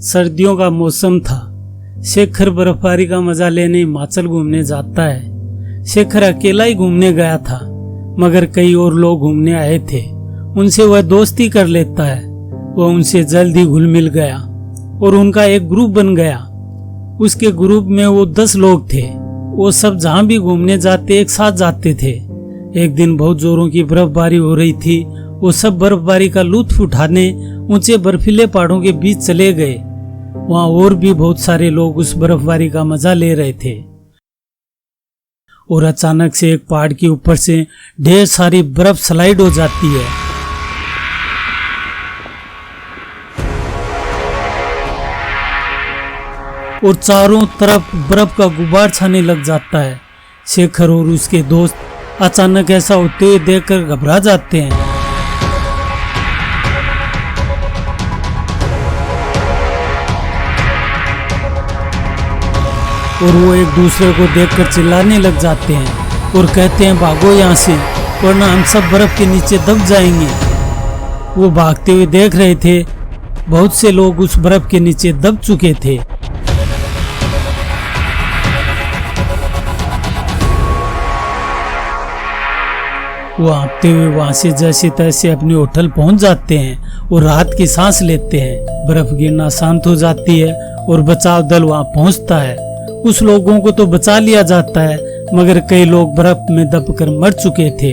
सर्दियों का मौसम था। शेखर बर्फबारी का मजा लेने हिमाचल घूमने जाता है। शेखर अकेला ही घूमने गया था, मगर कई और लोग घूमने आए थे। उनसे वह दोस्ती कर लेता है। वह उनसे जल्द ही घुल मिल गया और उनका एक ग्रुप बन गया। उसके ग्रुप में वो 10 लोग थे। वो सब जहाँ भी घूमने जाते एक साथ जाते थे। एक दिन बहुत जोरों की बर्फबारी हो रही थी। वो सब बर्फबारी का लुत्फ उठाने ऊंचे बर्फीले पहाड़ों के बीच चले गए। वहाँ और भी बहुत सारे लोग उस बर्फबारी का मजा ले रहे थे और अचानक से एक पहाड़ के ऊपर से ढेर सारी बर्फ स्लाइड हो जाती है। और चारों तरफ बर्फ का गुबार छाने लग जाता है। शेखर और उसके दोस्त अचानक ऐसा होते हुए देखकर घबरा जाते हैं। और वो एक दूसरे को देखकर चिल्लाने लग जाते हैं और कहते हैं, भागो यहाँ से वरना हम सब बर्फ के नीचे दब जाएंगे। वो भागते हुए देख रहे थे बहुत से लोग उस बर्फ के नीचे दब चुके थे। वो हाँफते हुए वहां से जैसे तैसे अपने होटल पहुंच जाते हैं और राहत की सांस लेते हैं। बर्फ गिरना शांत हो जाती है और बचाव दल वहां पहुंचता है। कुछ लोगों को तो बचा लिया जाता है, मगर कई लोग बर्फ में दबकर मर चुके थे।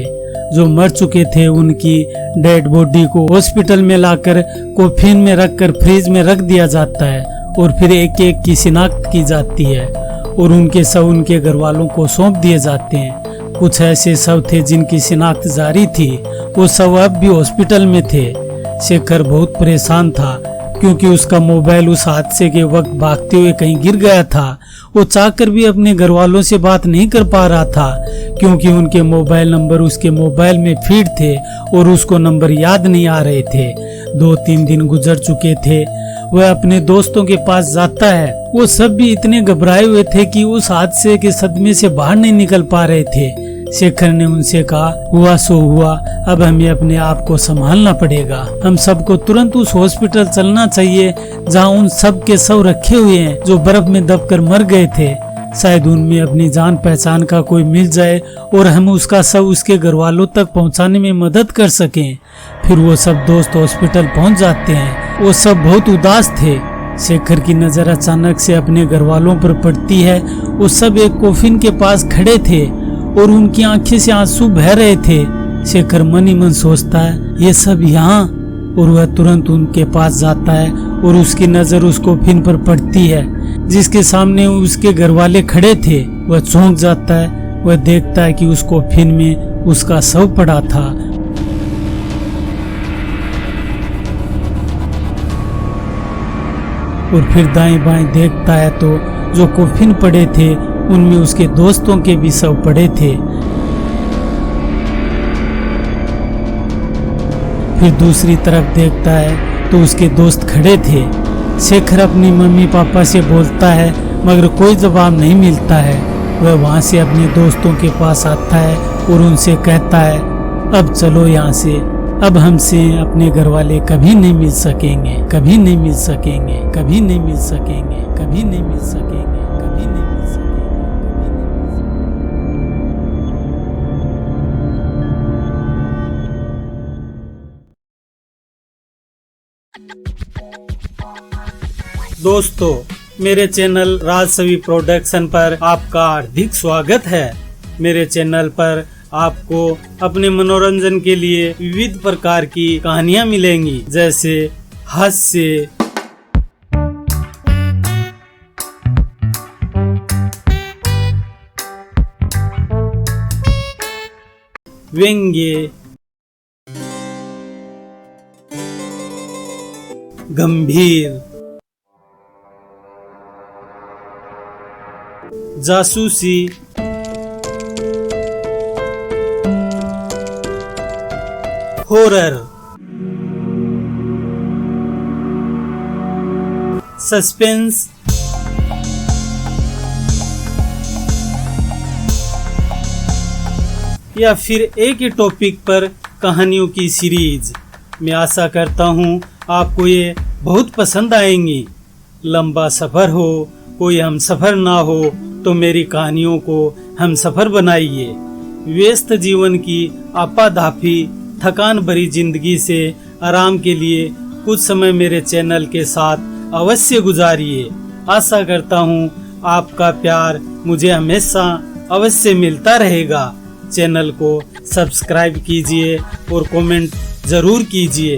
जो मर चुके थे उनकी डेड बॉडी को हॉस्पिटल में लाकर कॉफिन में रखकर फ्रिज में रख दिया जाता है और फिर एक एक की शिनाख्त की जाती है और उनके शव उनके घर वालों को सौंप दिए जाते हैं। कुछ ऐसे शव थे जिनकी शिनाख्त जारी थी। वो शव अब भी हॉस्पिटल में थे। शेखर बहुत परेशान था क्योंकि उसका मोबाइल उस हादसे के वक्त भागते हुए कहीं गिर गया था। वो चाहकर भी अपने घर वालों से बात नहीं कर पा रहा था क्योंकि उनके मोबाइल नंबर उसके मोबाइल में फीड थे और उसको नंबर याद नहीं आ रहे थे। 2-3 दिन गुजर चुके थे। वह अपने दोस्तों के पास जाता है। वो सब भी इतने घबराए हुए थे कि उस हादसे के सदमे से बाहर नहीं निकल पा रहे थे। शेखर ने उनसे कहा, हुआ सो हुआ, अब हमें अपने आप को संभालना पड़ेगा। हम सबको तुरंत उस हॉस्पिटल चलना चाहिए जहां उन सब के शव रखे हुए हैं जो बर्फ में दबकर मर गए थे। शायद उनमें अपनी जान पहचान का कोई मिल जाए और हम उसका शव उसके घर वालों तक पहुंचाने में मदद कर सकें। फिर वो सब दोस्त हॉस्पिटल पहुंच जाते हैं। वो सब बहुत उदास थे। शेखर की नजर अचानक से अपने घर वालों पर पड़ती है। वो सब एक कॉफिन के पास खड़े थे और उनकी आंखें से आंसू बह रहे थे। शेखर मन ही मन सोचता है, ये सब यहाँ, और वह तुरंत उनके पास जाता है और उसकी नजर उस कॉफिन पर पड़ती है जिसके सामने उसके घर वाले खड़े थे। वह चौंक जाता है। वह देखता है कि उस कॉफिन में उसका शव पड़ा था। और फिर दाएं बाएं देखता है तो जो कॉफिन पड़े थे उनमें उसके दोस्तों के भी शव पड़े थे। फिर दूसरी तरफ देखता है तो उसके दोस्त खड़े थे। शेखर अपनी मम्मी पापा से बोलता है मगर कोई जवाब नहीं मिलता है। वह वहां से अपने दोस्तों के पास आता है और उनसे कहता है, अब चलो यहाँ से, अब हमसे अपने घर वाले कभी नहीं मिल सकेंगे, कभी नहीं मिल सकेंगे, कभी नहीं मिल सकेंगे, कभी नहीं मिल सकेंगे, कभी नहीं मिल सकेंगे। दोस्तों, मेरे चैनल राजसवी प्रोडक्शन पर आपका हार्दिक स्वागत है। मेरे चैनल पर आपको अपने मनोरंजन के लिए विविध प्रकार की कहानियां मिलेंगी, जैसे हास्य, व्यंग्य, गंभीर, जासूसी, हॉरर, सस्पेंस, या फिर एक ही टॉपिक पर कहानियों की सीरीज। मैं आशा करता हूँ आपको ये बहुत पसंद आएंगी। लंबा सफर हो, कोई हम सफर ना हो, तो मेरी कहानियों को हम सफर बनाइए। व्यस्त जीवन की आपाधापी थकान भरी जिंदगी से आराम के लिए कुछ समय मेरे चैनल के साथ अवश्य गुजारिए। आशा करता हूँ आपका प्यार मुझे हमेशा अवश्य मिलता रहेगा। चैनल को सब्सक्राइब कीजिए और कमेंट जरूर कीजिए।